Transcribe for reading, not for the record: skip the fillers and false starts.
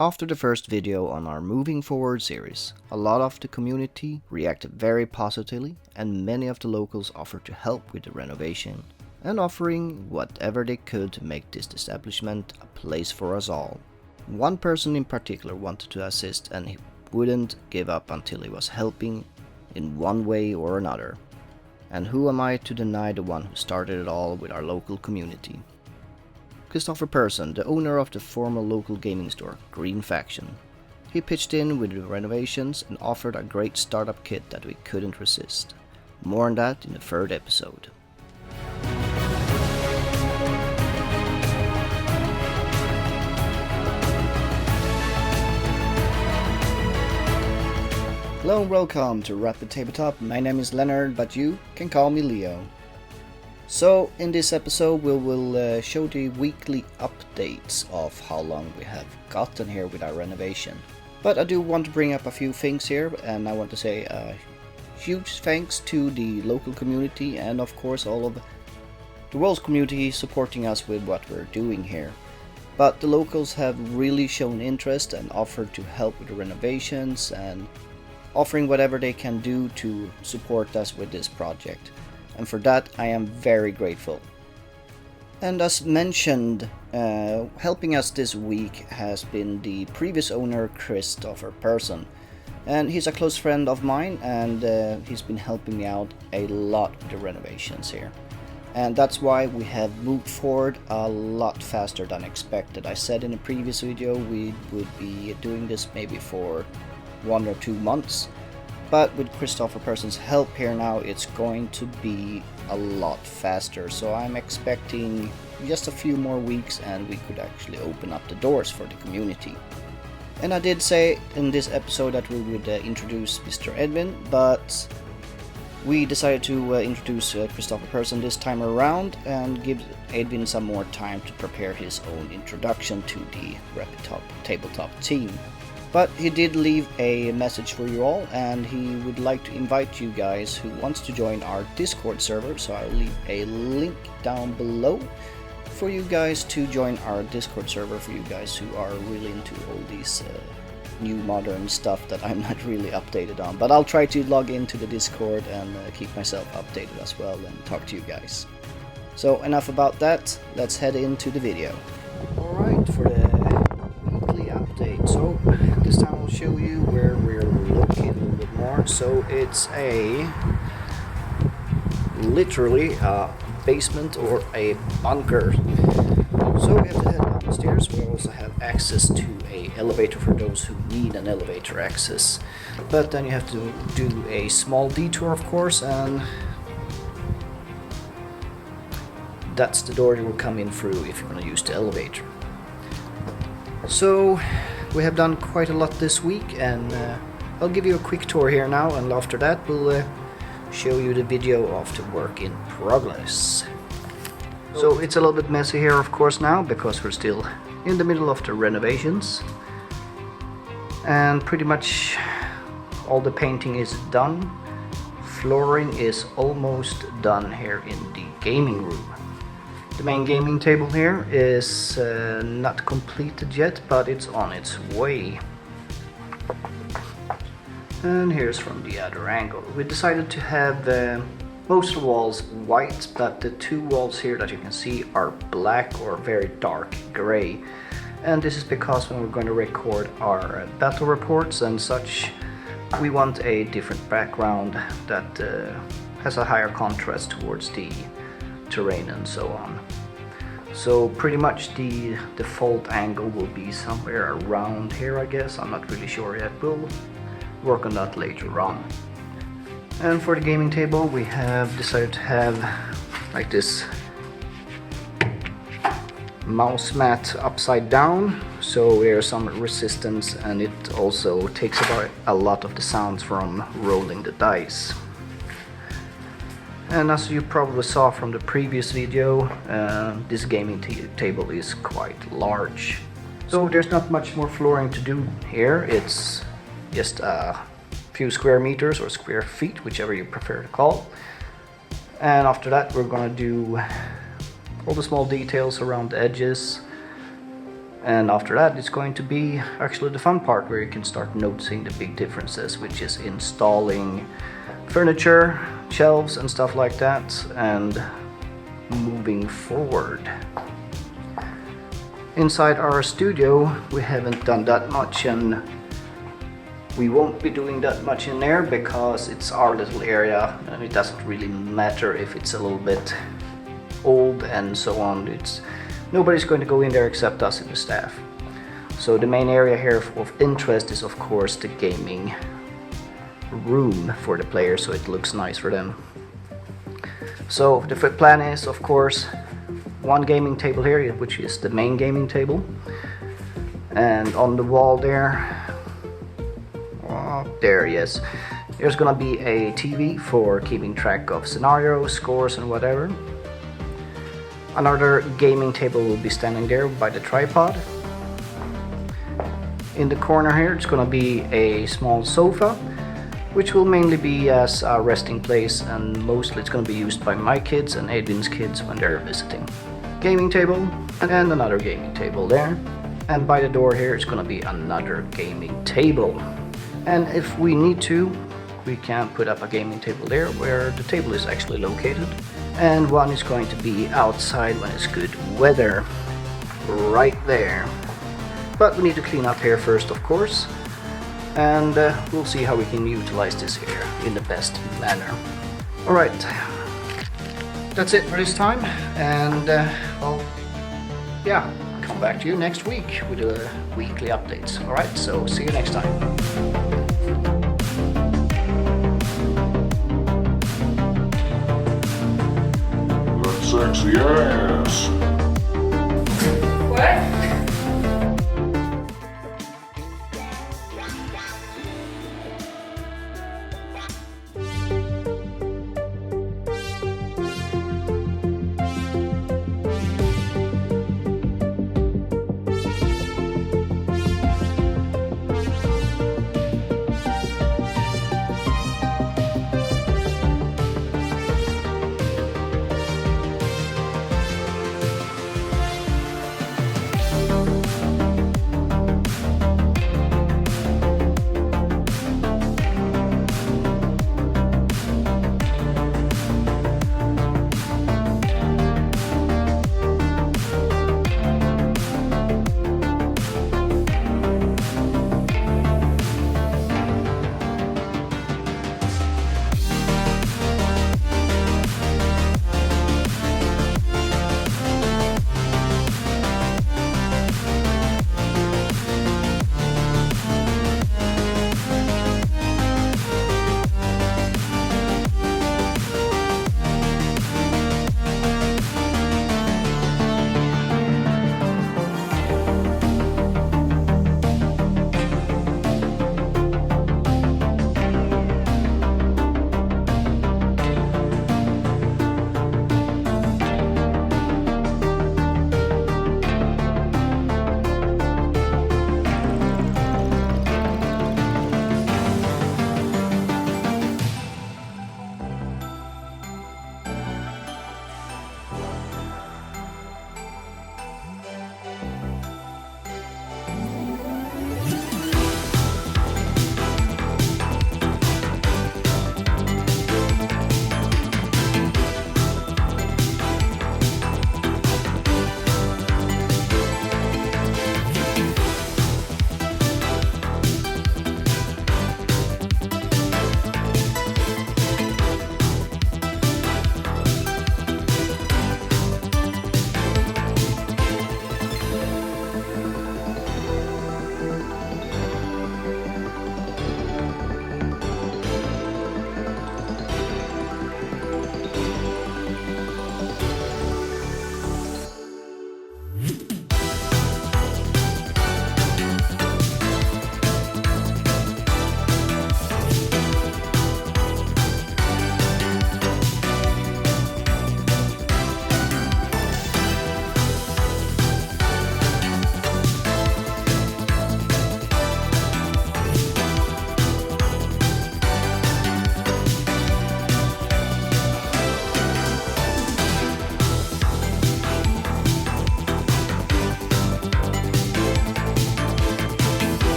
After the first video on our Moving Forward series, a lot of the community reacted very positively and many of the locals offered to help with the renovation and offering whatever they could to make this establishment a place for us all. One person in particular wanted to assist and he wouldn't give up until he was helping in one way or another. And who am I to deny the one who started it all with our local community? Christopher Persson, the owner of the former local gaming store, Green Faction. He pitched in with the renovations and offered a great startup kit that we couldn't resist. More on that in the third episode. Hello and welcome to Rapid Tabletop. My name is Leonard, but you can call me Leo. So in this episode we will show the weekly updates of how long we have gotten here with our renovation. But I do want to bring up a few things here, and I want to say a huge thanks to the local community and of course all of the world's community supporting us with what we're doing here. But the locals have really shown interest and offered to help with the renovations and offering whatever they can do to support us with this project. And for that I am very grateful. And as mentioned, helping us this week has been the previous owner, Christopher Persson. And he's a close friend of mine, and he's been helping me out a lot with the renovations here. And that's why we have moved forward a lot faster than expected. I said in a previous video we would be doing this maybe for 1 or 2 months, but with Christopher Persson's help here now it's going to be a lot faster, so I'm expecting just a few more weeks and we could actually open up the doors for the community. And I did say in this episode that we would introduce Mr. Edwin, but we decided to introduce Christopher Persson this time around and give Edwin some more time to prepare his own introduction to the Rapid Tabletop team. But he did leave a message for you all, and he would like to invite you guys who wants to join our Discord server, so I'll leave a link down below for you guys to join our Discord server for you guys who are really into all these new modern stuff that I'm not really updated on. But I'll try to log into the Discord and keep myself updated as well and talk to you guys. So enough about that, let's head into the video. Alright, for the weekly update. So this time I'll show you where we're located a little bit more. So it's literally a basement or a bunker. So we have to head downstairs. We also have access to a elevator for those who need an elevator access. But then you have to do a small detour, of course, and that's the door you will come in through if you're going to use the elevator. So we have done quite a lot this week, and I'll give you a quick tour here now, and after that we'll show you the video of the work in progress. So it's a little bit messy here of course now because we're still in the middle of the renovations, and pretty much all the painting is done. Flooring is almost done here in the gaming room. The main gaming table here is not completed yet, but it's on its way. And here's from the other angle. We decided to have most of the walls white, but the 2 walls here that you can see are black or very dark gray. And this is because when we're going to record our battle reports and such, we want a different background that has a higher contrast towards the terrain and so on. So pretty much the default angle will be somewhere around here, I guess. I'm not really sure yet. We'll work on that later on. And for the gaming table we have decided to have like this mouse mat upside down, so there's some resistance, and it also takes about a lot of the sounds from rolling the dice. And as you probably saw from the previous video, this gaming table is quite large. So there's not much more flooring to do here. It's just a few square meters or square feet, whichever you prefer to call. And after that we're gonna do all the small details around the edges And after that, it's going to be actually the fun part where you can start noticing the big differences, which is installing furniture, shelves and stuff like that, and moving forward. Inside our studio, we haven't done that much, and we won't be doing that much in there because it's our little area and it doesn't really matter if it's a little bit old and so on. Nobody's going to go in there except us and the staff. So the main area here of interest is of course the gaming room for the players, so it looks nice for them. So the plan is of course one gaming table here, which is the main gaming table, and on the wall yes, there's gonna be a TV for keeping track of scenarios, scores and whatever. Another gaming table will be standing there by the tripod. In the corner here, it's gonna be a small sofa, which will mainly be as a resting place, and mostly it's gonna be used by my kids and Adrian's kids when they're visiting. Gaming table, and then another gaming table there. And by the door here, it's gonna be another gaming table. And if we need to, we can put up a gaming table there where the table is actually located. And one is going to be outside when it's good weather, right there. But we need to clean up here first, of course, and we'll see how we can utilize this here in the best manner. Alright, that's it for this time, and I'll come back to you next week with the weekly updates. Alright, so see you next time. Sexy ass.